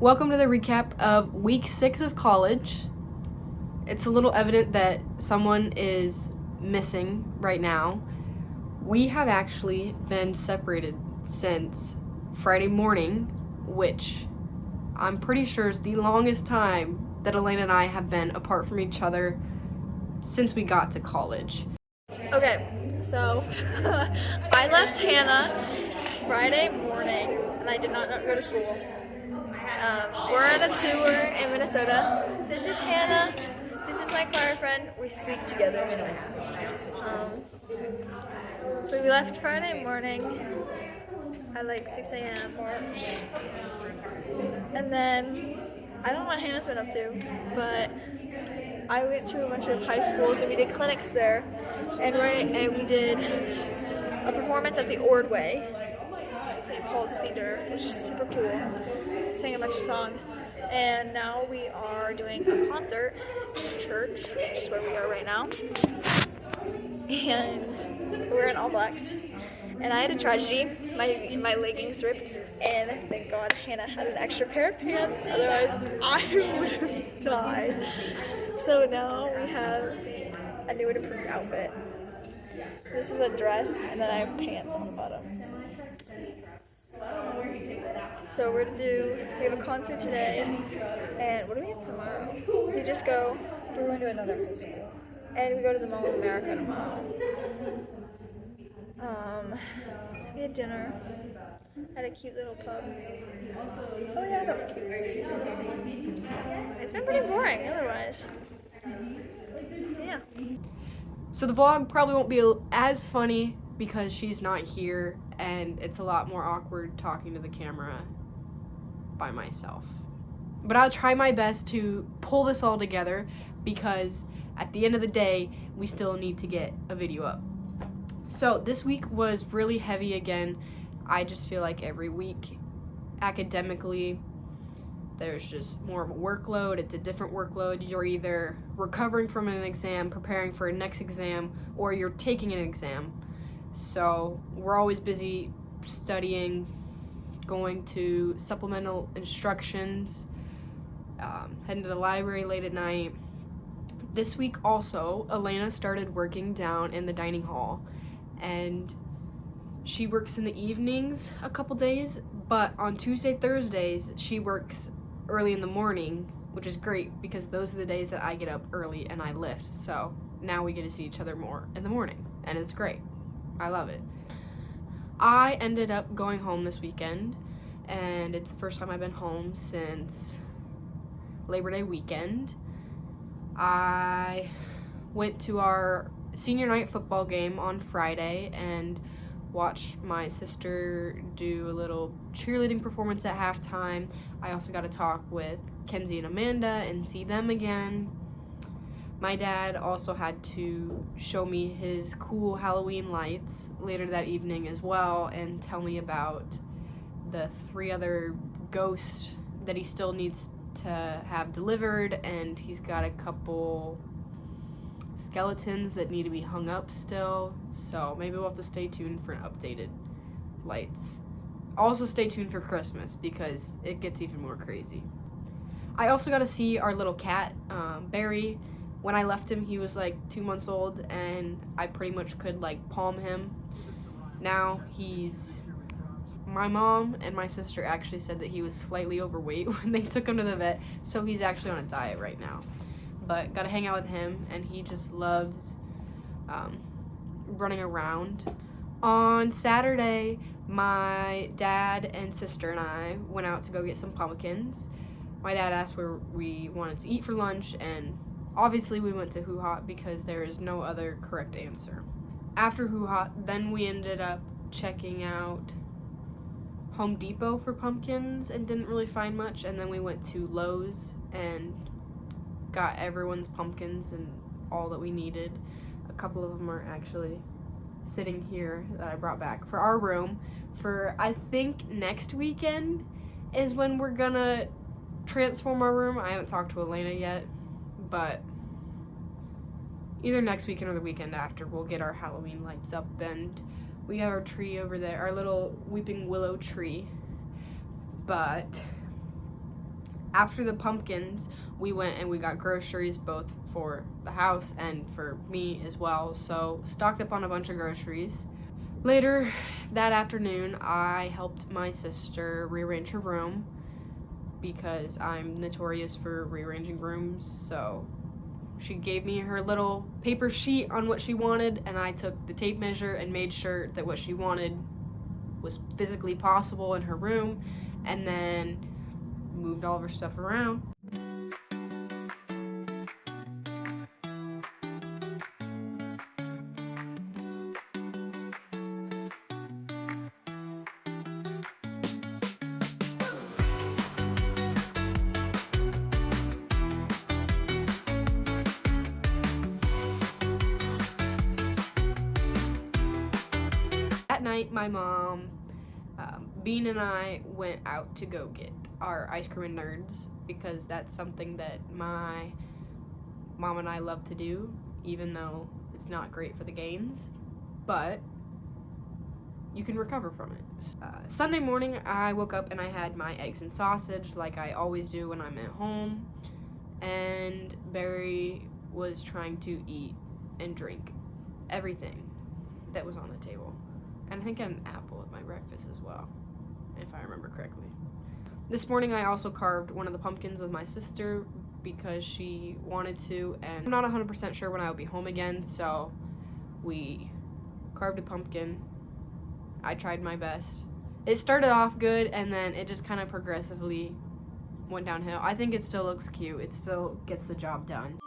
Welcome to the recap of week 6 of college. It's a little evident that someone is missing right now. We have actually been separated since Friday morning, which I'm pretty sure is the longest time that Elena and I have been apart from each other since we got to college. Okay, so I left Hannah Friday morning and I did not go to school. We're on a tour in Minnesota. This is Hannah. This is my choir friend. We sleep together. So we left Friday morning at like 6 a.m. And then I don't know what Hannah's been up to, but I went to a bunch of high schools and we did clinics there, and we did a performance at the Ordway, St. Paul's Theater, which is super cool. Sang a bunch of songs, and now we are doing a concert in church, which is where we are right now. And we're in all blacks. And I had a tragedy. My leggings ripped, and thank God Hannah had an extra pair of pants. Otherwise, I would have died. So now we have a new and improved outfit. So this is a dress, and then I have pants on the bottom. So we have a concert today, and what do we have tomorrow? We just go. We're going to another high school. And we go to the Mall of America tomorrow. We had dinner at a cute little pub. Oh yeah, that was cute. It's been pretty boring otherwise. Yeah. So the vlog probably won't be as funny because she's not here and it's a lot more awkward talking to the camera by myself. But I'll try my best to pull this all together because at the end of the day, we still need to get a video up. So this week was really heavy again. I just feel like every week academically there's just more of a workload. It's a different workload. You're either recovering from an exam, preparing for a next exam, or you're taking an exam. So we're always busy studying, going to supplemental instructions, heading to the library late at night. This week also, Elena started working down in the dining hall, and she works in the evenings a couple days, but on Tuesday, Thursdays, she works early in the morning, which is great because those are the days that I get up early and I lift. So now we get to see each other more in the morning, and it's great. I love it. I ended up going home this weekend, and it's the first time I've been home since Labor Day weekend. I went to our senior night football game on Friday and watched my sister do a little cheerleading performance at halftime. I also got to talk with Kenzie and Amanda and see them again. My dad also had to show me his cool Halloween lights later that evening as well and tell me about the 3 other ghosts that he still needs to have delivered, and he's got a couple skeletons that need to be hung up still, so maybe we'll have to stay tuned for an updated lights. Also stay tuned for Christmas because it gets even more crazy. I also got to see our little cat, Barry. When I left him, he was like 2 months old, and I pretty much could like palm him. Now my mom and my sister actually said that he was slightly overweight when they took him to the vet, so he's actually on a diet right now. But got to hang out with him, and he just loves running around. On Saturday, my dad and sister and I went out to go get some pumpkins. My dad asked where we wanted to eat for lunch, and obviously we went to Hoo Hot because there is no other correct answer. After Hoo Hot, then we ended up checking out Home Depot for pumpkins and didn't really find much, and then we went to Lowe's and got everyone's pumpkins and all that we needed. A couple of them are actually sitting here that I brought back for our room. For I think next weekend is when we're gonna transform our room. I haven't talked to Elena yet, but either next weekend or the weekend after we'll get our Halloween lights up, and we have our tree over there, our little weeping willow tree. But After the pumpkins, we went and we got groceries both for the house and for me as well. So stocked up on a bunch of groceries. Later that afternoon, I helped my sister rearrange her room because I'm notorious for rearranging rooms. So she gave me her little paper sheet on what she wanted, and I took the tape measure and made sure that what she wanted was physically possible in her room, and then moved all of her stuff around. That night, my mom, Bean, and I went out to go get our ice cream and nerds because that's something that my mom and I love to do, even though it's not great for the gains, but you can recover from it. Sunday morning, I woke up and I had my eggs and sausage like I always do when I'm at home, and Barry was trying to eat and drink everything that was on the table. And I think I had an apple at my breakfast as well, if I remember correctly. This morning I also carved one of the pumpkins with my sister because she wanted to, and I'm not 100% sure when I will be home again, so we carved a pumpkin. I tried my best. It started off good, and then it just kind of progressively went downhill. I think it still looks cute. It still gets the job done.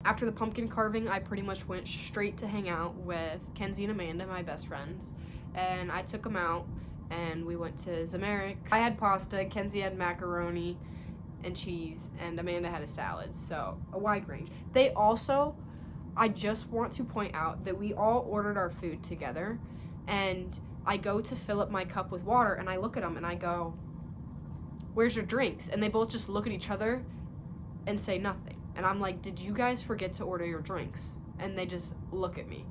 After the pumpkin carving, I pretty much went straight to hang out with Kenzie and Amanda, my best friends, and I took them out and we went to Zamerik's. I had pasta, Kenzie had macaroni and cheese, and Amanda had a salad, so a wide range. They also, I just want to point out that we all ordered our food together, and I go to fill up my cup with water and I look at them and I go, "Where's your drinks?" And they both just look at each other and say nothing. And I'm like, "Did you guys forget to order your drinks?" And they just look at me.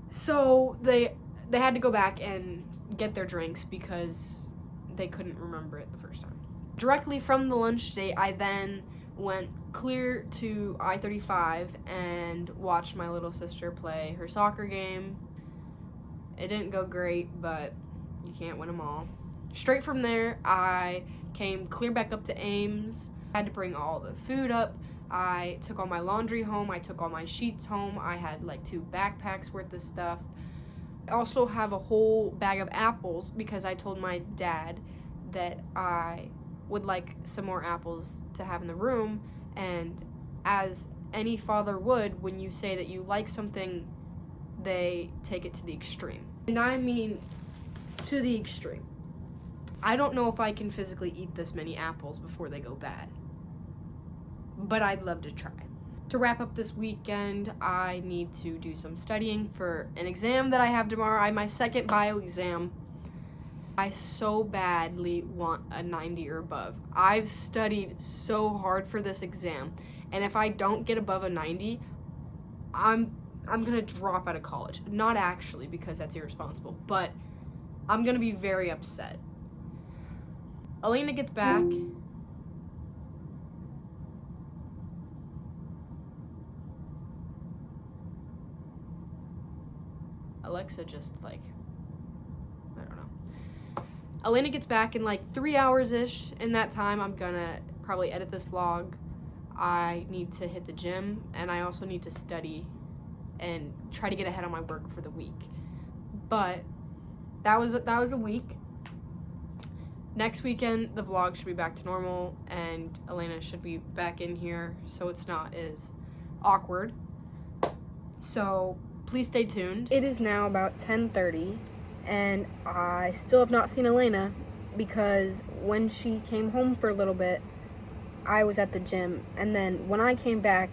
So they had to go back and get their drinks because they couldn't remember it the first time. Directly from the lunch date, I then went clear to I-35 and watched my little sister play her soccer game. It didn't go great, but you can't win them all. Straight from there, I came clear back up to Ames. I had to bring all the food up. I took all my laundry home. I took all my sheets home. I had like 2 backpacks worth of stuff. I also have a whole bag of apples because I told my dad that I would like some more apples to have in the room. And as any father would, when you say that you like something, they take it to the extreme. And I mean to the extreme. I don't know if I can physically eat this many apples before they go bad, but I'd love to try. To wrap up this weekend, I need to do some studying for an exam that I have tomorrow. I have my second bio exam. I so badly want a 90 or above. I've studied so hard for this exam, and if I don't get above a 90, I'm gonna drop out of college. Not actually, because that's irresponsible, but I'm gonna be very upset. Elena gets back. Alexa just I don't know. Elena gets back in like 3 hours-ish. In that time, I'm gonna probably edit this vlog. I need to hit the gym, and I also need to study and try to get ahead on my work for the week. But that was a week. Next weekend, the vlog should be back to normal, and Elena should be back in here, so it's not as awkward. So please stay tuned. It is now about 10:30, and I still have not seen Elena because when she came home for a little bit, I was at the gym, and then when I came back,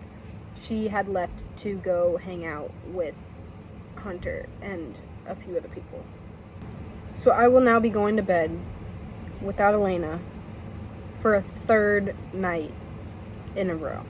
she had left to go hang out with Hunter and a few other people. So I will now be going to bed without Elena for a third night in a row.